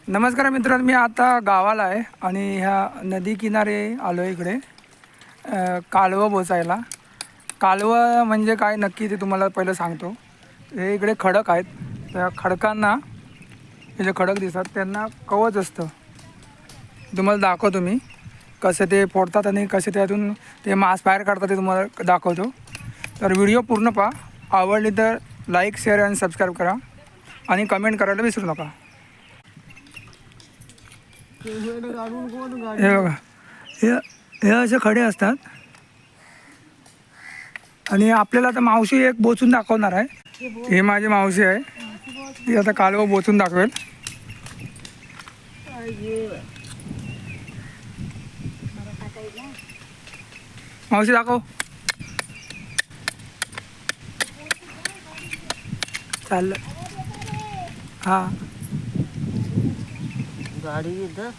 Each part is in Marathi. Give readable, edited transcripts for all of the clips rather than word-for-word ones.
नमस्कार मित्रांनो, मी आता गावाला आहे आणि ह्या नदी किनारे आलो आहे इकडे कालवं बोचायला. कालवं म्हणजे काय नक्की ते तुम्हाला पहिलं सांगतो. हे इकडे खडक आहेत, त्या खडकांना हे जे खडक दिसतात त्यांना कवच असतं. तुम्हाला दाखवतो मी कसे ते फोडतात आणि कसे त्यातून ते मांस बाहेर काढतात ते तुम्हाला दाखवतो. तर व्हिडिओ पूर्ण पहा. आवडली तर लाईक, शेअर आणि सबस्क्राईब करा आणि कमेंट करायला विसरू नका. हे बघा, हे हे असे खडे असतात आणि आपल्याला आता मावशी एक बोचून दाखवणार आहे. हे माझी मावशी आहे, ती आता कालवं बोचून दाखवेल. मावशी दाखव. चाललं हां गाड़ी इधर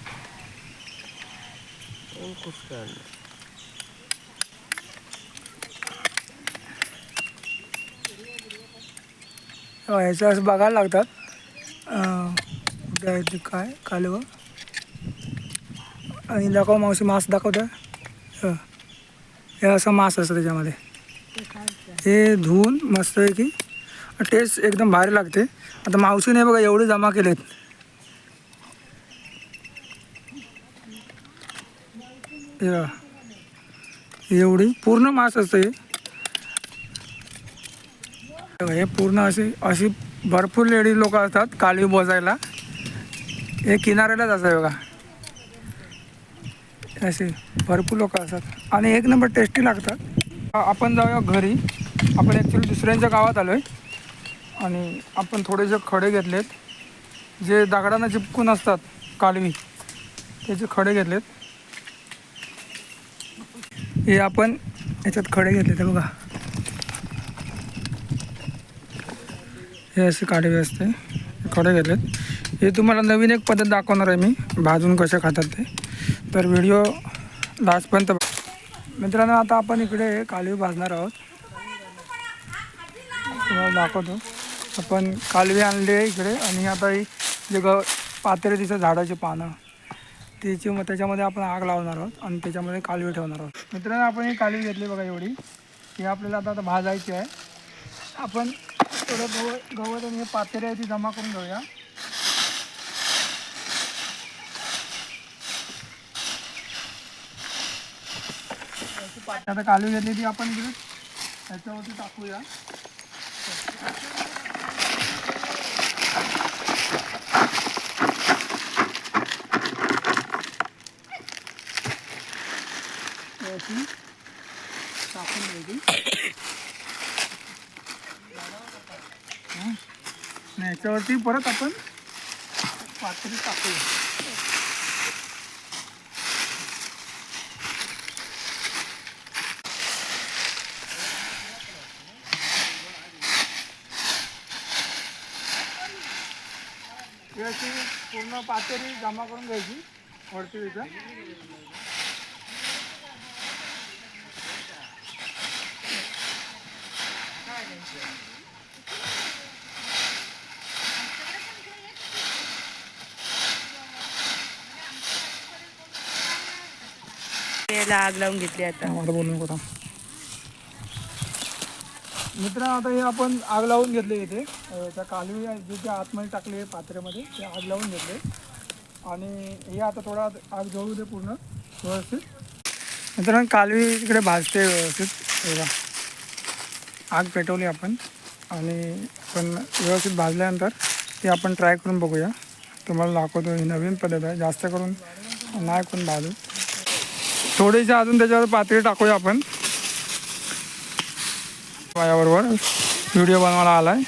कुछ करना ह्याचं असं बघायला लागतात. कुठे आहे ते काय कालवं आणि दाखव मावशी, मांस दाखवतं. हे असं मांस असतं त्याच्यामध्ये. हे धुवून मस्त आहे की टेस्ट एकदम भारी लागते. आता मावशीने बघा एवढे जमा केलेत. हे बघा, एवढी पूर्ण मांस असतं हे पूर्ण अशी भरपूर लेडीज लोक असतात कालवी बोजायला. हे किनाऱ्यालाच असतं बघा, असे भरपूर लोक असतात आणि एक नंबर टेस्टी लागतात. आपण जाऊया घरी. आपण ॲक्च्युली दुसऱ्यांच्या गावात आलो आहे आणि आपण थोडेसे खडे घेतलेत जे दगडांना चिपकून असतात कालवी, त्याचे खडे घेतलेत. हे आपण याच्यात खडे घेतले बघा. हे असे कालवी असते, खडे घेतलेत. हे तुम्हाला नवीन एक पद्धत दाखवणार आहे मी, भाजून कसे खातात ते. तर व्हिडिओ लास्टपर्यंत मित्रांनो. आता आपण इकडे कालवी भाजणार आहोत, तुम्हाला दाखवतो. आपण कालवी आणली आहे इकडे आणि आता ही जे पातेले दिसतं झाडाची पानं त्याची, मग त्याच्यामध्ये आपण आग लावणार आहोत आणि त्याच्यामध्ये कालवी ठेवणार आहोत. मित्रांनो, आपण ही कालवी घेतली बघा एवढी. ही आपल्याला आता भाजायची आहे. आपण थोडं गवत आणि हे पातेले आहे ती जमा करून घेऊया. आता कालवी घेतली ती आपण इकडे ह्याच्यावरती टाकूया. टाकून द्यायची ह्याच्यावरती परत आपण पातेली टाकूया. अशी पूर्ण पातेली जमा करून घ्यायची वरती तिथं. आग लावून घेतली आता. मला बोलू नको. मित्रांनो, आता हे आपण आग लावून घेतले इथे. त्या कालवी जे त्या आतमध्ये टाकले पात्र्यामध्ये ते आग लावून घेतले आणि हे आता थोडा आग जळू दे पूर्ण व्यवस्थित. मित्रांनो, कालवी इकडे भाजते व्यवस्थित. बघा, आग पेटवली आपण आणि पण व्यवस्थित भाजल्यानंतर ते आपण ट्राय करून बघूया. तुम्हाला दाखवतो. ही नवीन पद्धत आहे, जास्त करून नाही कोण भाजू. थोडीशी अजून त्याच्यावर पातळी टाकूया आपण. माझ्याबरोबर व्हिडिओ बनवायला आला आहे.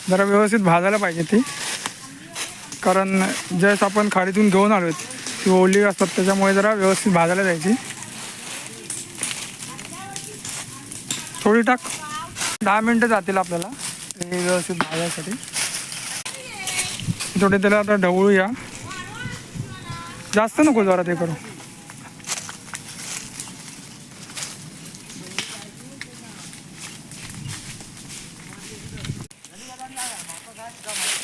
जरा व्यवस्थित भाजायला पाहिजे ती, कारण जस्ट आपण खाडीतून घेऊन आलो आहेत ती ओली असतात, त्याच्यामुळे जरा व्यवस्थित भाजायला जायची. थोडी टाक, 10 मिनटं जातील आपल्याला ते व्यवस्थित भाजायसाठी. थोडे त्याला आता ढवळूया, जास्त नको जरा ते करू.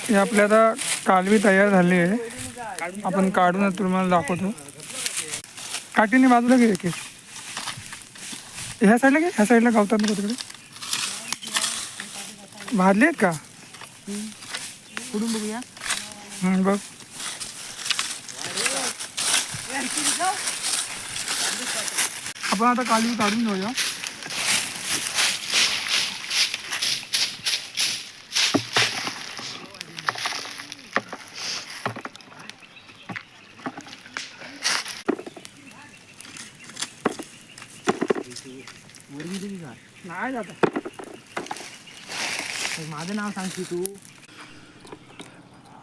हे आपल्या आता कालवी तयार झाली आहे. आपण काढून तुम्हाला दाखवतो. काठीने बाजूला घे एक. ह्या साईडला घे, ह्या साईडला गावतात नको तिकडे. भाजले आहेत का? कुठून बघूया. बघ. आपण आता कालवी काढून घेऊया. नाही जात. माझं नाव सांगते तू.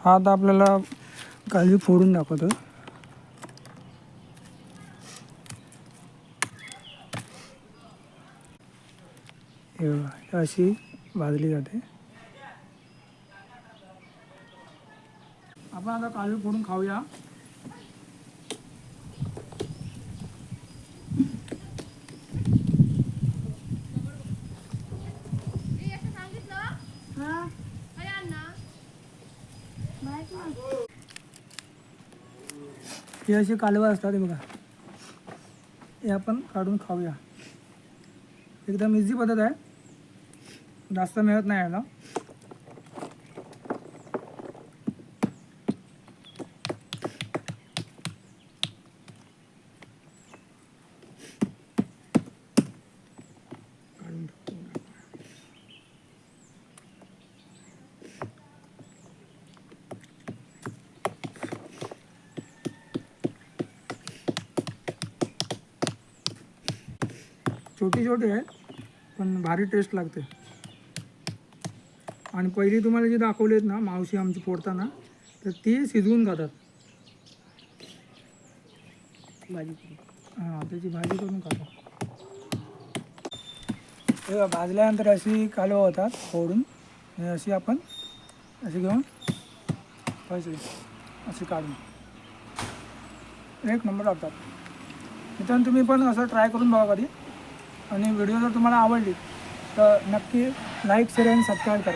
हा आता आपल्याला कालवी फोडून दाखवतो. हे बघा, हे अशी भाजली जाते. आपण आता कालवी फोडून खाऊया. ही अशी कालवं असतात. हे बघा, हे आपण काढून खाऊया. एकदम इझी पद्धत आहे, जास्त मिळत नाही याला. छोटी छोटी आहे पण भारी टेस्ट लागते. आणि पहिली तुम्हाला जी दाखवली आहेत ना मावशी आमची फोडताना, तर ती शिजवून खातात. भाजी हां, त्याची भाजी करून खातात. हे भाजल्यानंतर अशी कालवं होतात फोडून. हे अशी आपण अशी घेऊन पैसे अशी काढून एक नंबर लागतात. मित्रांनो, तुम्ही पण असं ट्राय करून बघा कधी. आणि व्हिडिओ जर तुम्हाला आवडली तर नक्की लाईक, शेअर आणि सबस्क्राईब करा.